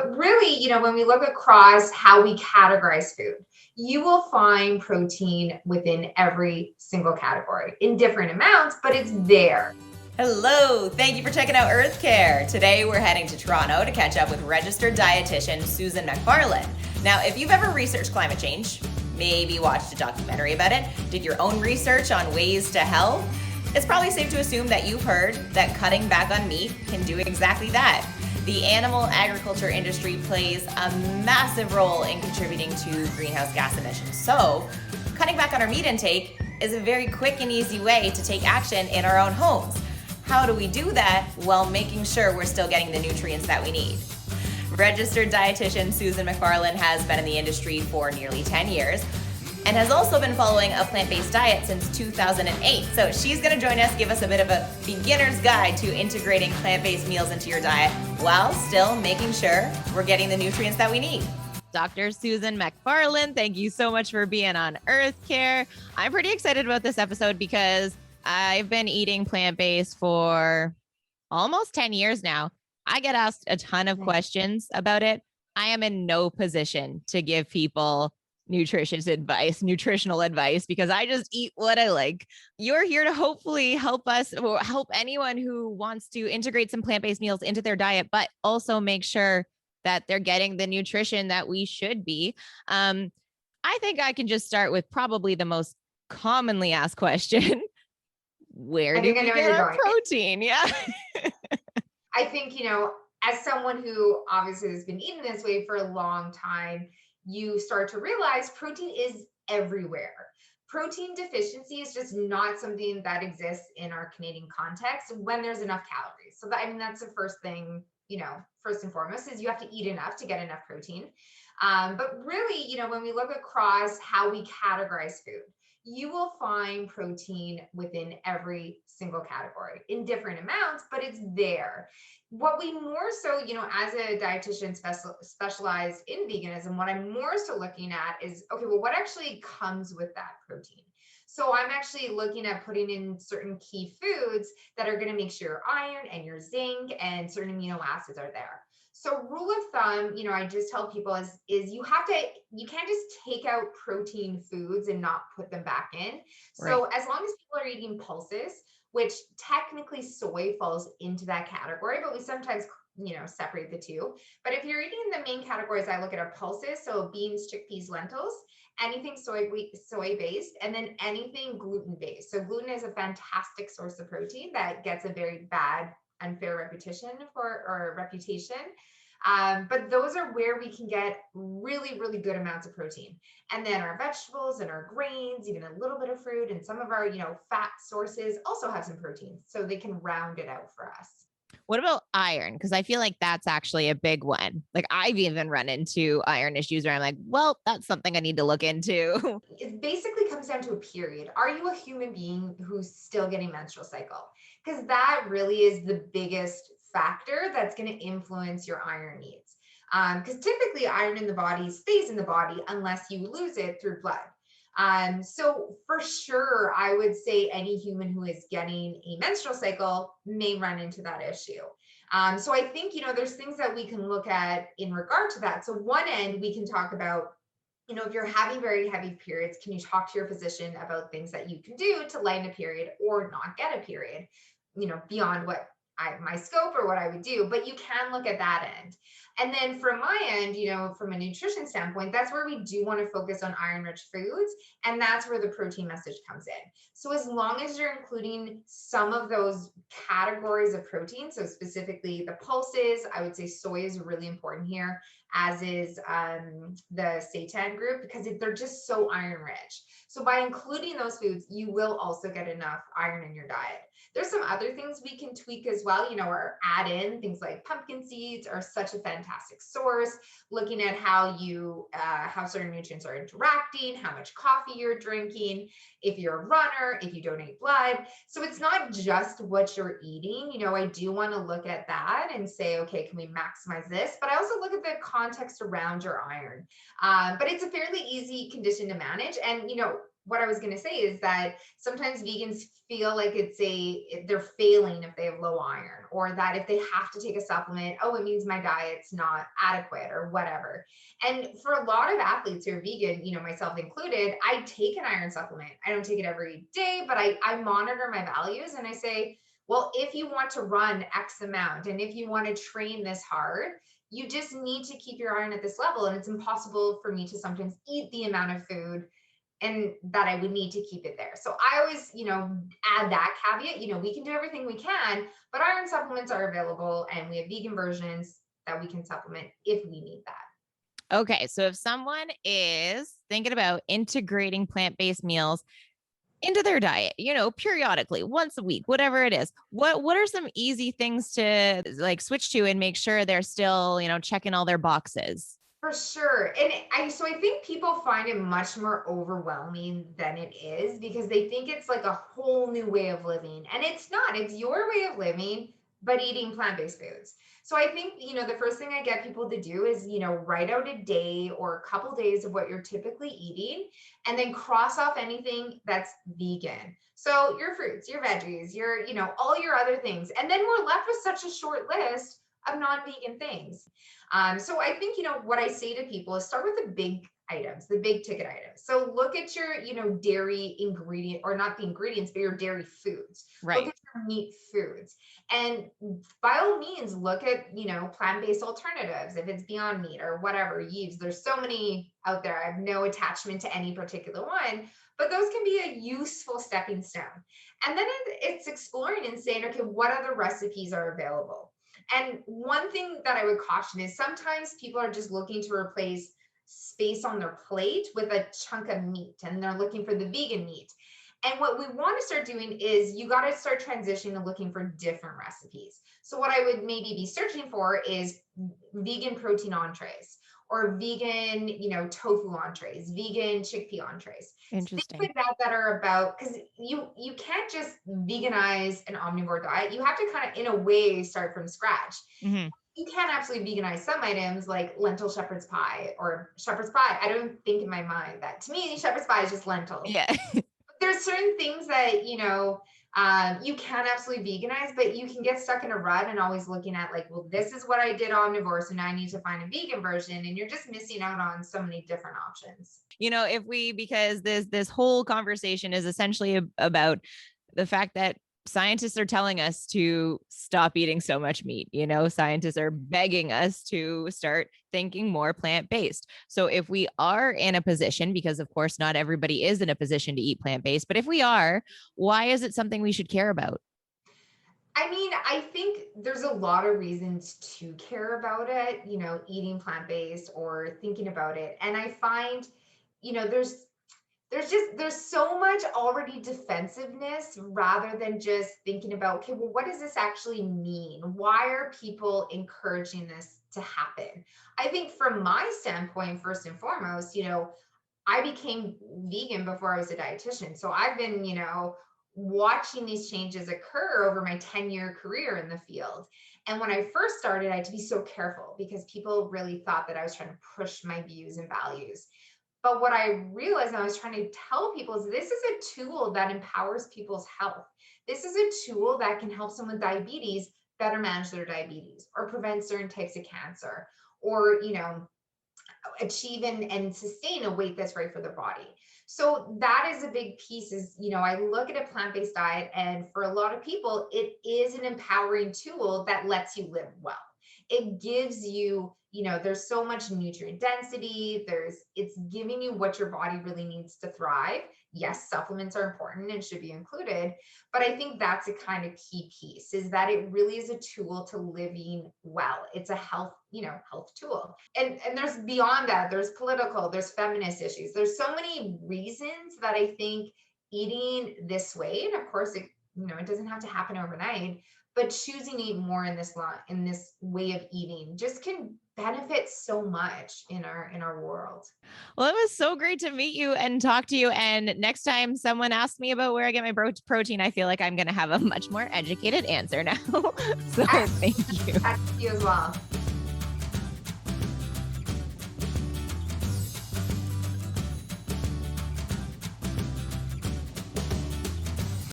But really, when we look across how we categorize food, you will find protein within every single category in different amounts, but it's there. Hello, thank you for checking out Earth Care. Today we're heading to Toronto to catch up with registered dietitian Susan Macfarlane. Now, if you've ever researched climate change, maybe watched a documentary about it, did your own research on ways to help, it's probably safe to assume that you've heard that cutting back on meat can do exactly that. The animal agriculture industry plays a massive role in contributing to greenhouse gas emissions. So, cutting back on our meat intake is a very quick and easy way to take action in our own homes. How do we do that while making sure we're still getting the nutrients that we need? Registered dietitian Susan Macfarlane has been in the industry for nearly 10 years and has also been following a plant-based diet since 2008. So she's going to join us, give us a bit of a beginner's guide to integrating plant-based meals into your diet while still making sure we're getting the nutrients that we need. Dr. Susan Macfarlane, thank you so much for being on Earth Care. I'm pretty excited about this episode because I've been eating plant-based for almost 10 years now. I get asked a ton of questions about it. I am in no position to give people nutritional advice, because I just eat what I like. You're here to hopefully help us, or help anyone who wants to integrate some plant-based meals into their diet, but also make sure that they're getting the nutrition that we should be. I think I can just start with probably the most commonly asked question. Where do we get our protein? Yeah. I think, as someone who obviously has been eating this way for a long time, you start to realize protein is everywhere. Protein deficiency is just not something that exists in our Canadian context when there's enough calories. So that's the first thing, first and foremost, is you have to eat enough to get enough protein. But really, when we look across how we categorize food, you will find protein within every single category in different amounts, but it's there. What we more so, as a dietitian specialized in veganism, what I'm more so looking at is, okay, well, what actually comes with that protein? So I'm actually looking at putting in certain key foods that are going to make sure your iron and your zinc and certain amino acids are there. So rule of thumb, I just tell people is you can't just take out protein foods and not put them back in. So As long as people are eating pulses, which technically soy falls into that category, but we sometimes, separate the two. But if you're eating the main categories, I look at our pulses. So beans, chickpeas, lentils, anything soy based, and then anything gluten based. So gluten is a fantastic source of protein that gets a very bad, unfair reputation. But those are where we can get really, really good amounts of protein. And then our vegetables and our grains, even a little bit of fruit, and some of our, fat sources also have some protein, so they can round it out for us. What about iron? Because I feel like that's actually a big one. Like I've even run into iron issues where I'm like, well, that's something I need to look into. It basically comes down to a period. Are you a human being who's still getting menstrual cycle? Because that really is the biggest factor that's going to influence your iron needs. Because typically iron in the body stays in the body unless you lose it through blood. So for sure, I would say any human who is getting a menstrual cycle may run into that issue. So I think, there's things that we can look at in regard to that. So one end, we can talk about, if you're having very heavy periods, can you talk to your physician about things that you can do to lighten a period or not get a period, beyond what my scope or what I would do, but you can look at that end. And then from my end, from a nutrition standpoint, that's where we do want to focus on iron-rich foods. And that's where the protein message comes in. So as long as you're including some of those categories of protein, so specifically the pulses, I would say soy is really important here, as is the seitan group, because they're just so iron-rich. So by including those foods, you will also get enough iron in your diet. There's some other things we can tweak as well, or add in things like pumpkin seeds are such a fantastic source, looking at how how certain nutrients are interacting, how much coffee you're drinking, if you're a runner, if you donate blood. So it's not just what you're eating. I do want to look at that and say, okay, can we maximize this? But I also look at the context around your iron. But it's a fairly easy condition to manage. And, what I was going to say is that sometimes vegans feel like they're failing if they have low iron, or that if they have to take a supplement, oh, it means my diet's not adequate or whatever. And for a lot of athletes who are vegan, myself included, I take an iron supplement. I don't take it every day, but I monitor my values and I say, well, if you want to run X amount and if you want to train this hard, you just need to keep your iron at this level. And it's impossible for me to sometimes eat the amount of food and that I would need to keep it there. So I always, add that caveat, we can do everything we can, but iron supplements are available and we have vegan versions that we can supplement if we need that. Okay. So if someone is thinking about integrating plant-based meals into their diet, periodically, once a week, whatever it is, what are some easy things to like switch to and make sure they're still, checking all their boxes? For sure. And I think people find it much more overwhelming than it is because they think it's like a whole new way of living. And it's not, it's your way of living, but eating plant-based foods. So I think, the first thing I get people to do is, write out a day or a couple days of what you're typically eating and then cross off anything that's vegan. So your fruits, your veggies, your, all your other things. And then we're left with such a short list of non-vegan things. So I think, what I say to people is start with the big items, the big ticket items. So look at your, dairy ingredient, or not the ingredients, but your dairy foods. Right. Look at your meat foods. And by all means, look at, plant-based alternatives, if it's Beyond Meat or whatever, Yves. There's so many out there. I have no attachment to any particular one, but those can be a useful stepping stone. And then it's exploring and saying, okay, what other recipes are available? And one thing that I would caution is sometimes people are just looking to replace space on their plate with a chunk of meat and they're looking for the vegan meat. And what we want to start doing is you got to start transitioning to looking for different recipes. So what I would maybe be searching for is vegan protein entrees or vegan, tofu entrees, vegan chickpea entrees. Interesting. Things like that are about, because you can't just veganize an omnivore diet. You have to kind of, in a way, start from scratch. Mm-hmm. You can absolutely veganize some items like lentil shepherd's pie or shepherd's pie. I don't think in my mind that, to me, shepherd's pie is just lentils. Yeah. But there's certain things that, you can absolutely veganize, but you can get stuck in a rut and always looking at like, well, this is what I did omnivore, so now I need to find a vegan version, and you're just missing out on so many different options. Because this whole conversation is essentially about the fact that scientists are telling us to stop eating so much meat. Scientists are begging us to start thinking more plant-based. So if we are in a position, because of course, not everybody is in a position to eat plant-based, but if we are, why is it something we should care about? I mean, I think there's a lot of reasons to care about it, eating plant-based or thinking about it. And I find, there's so much already defensiveness rather than just thinking about, okay, well, what does this actually mean? Why are people encouraging this to happen? I think from my standpoint, first and foremost, I became vegan before I was a dietitian. So I've been, watching these changes occur over my 10-year career in the field. And when I first started, I had to be so careful because people really thought that I was trying to push my views and values. But what I realized, and I was trying to tell people, is this is a tool that empowers people's health. This is a tool that can help someone with diabetes better manage their diabetes or prevent certain types of cancer or, achieve and sustain a weight that's right for their body. So that is a big piece is, I look at a plant-based diet, and for a lot of people, it is an empowering tool that lets you live well. It gives you, there's so much nutrient density. It's giving you what your body really needs to thrive. Yes, supplements are important and should be included, but I think that's a kind of key piece is that it really is a tool to living well. It's a health tool. And there's beyond that, there's political, there's feminist issues. There's so many reasons that I think eating this way, and of course it doesn't have to happen overnight, but choosing to eat more in this way of eating just can benefit so much in our world. Well, it was so great to meet you and talk to you. And next time someone asks me about where I get my protein, I feel like I'm going to have a much more educated answer now. So thank you. Thank you as well.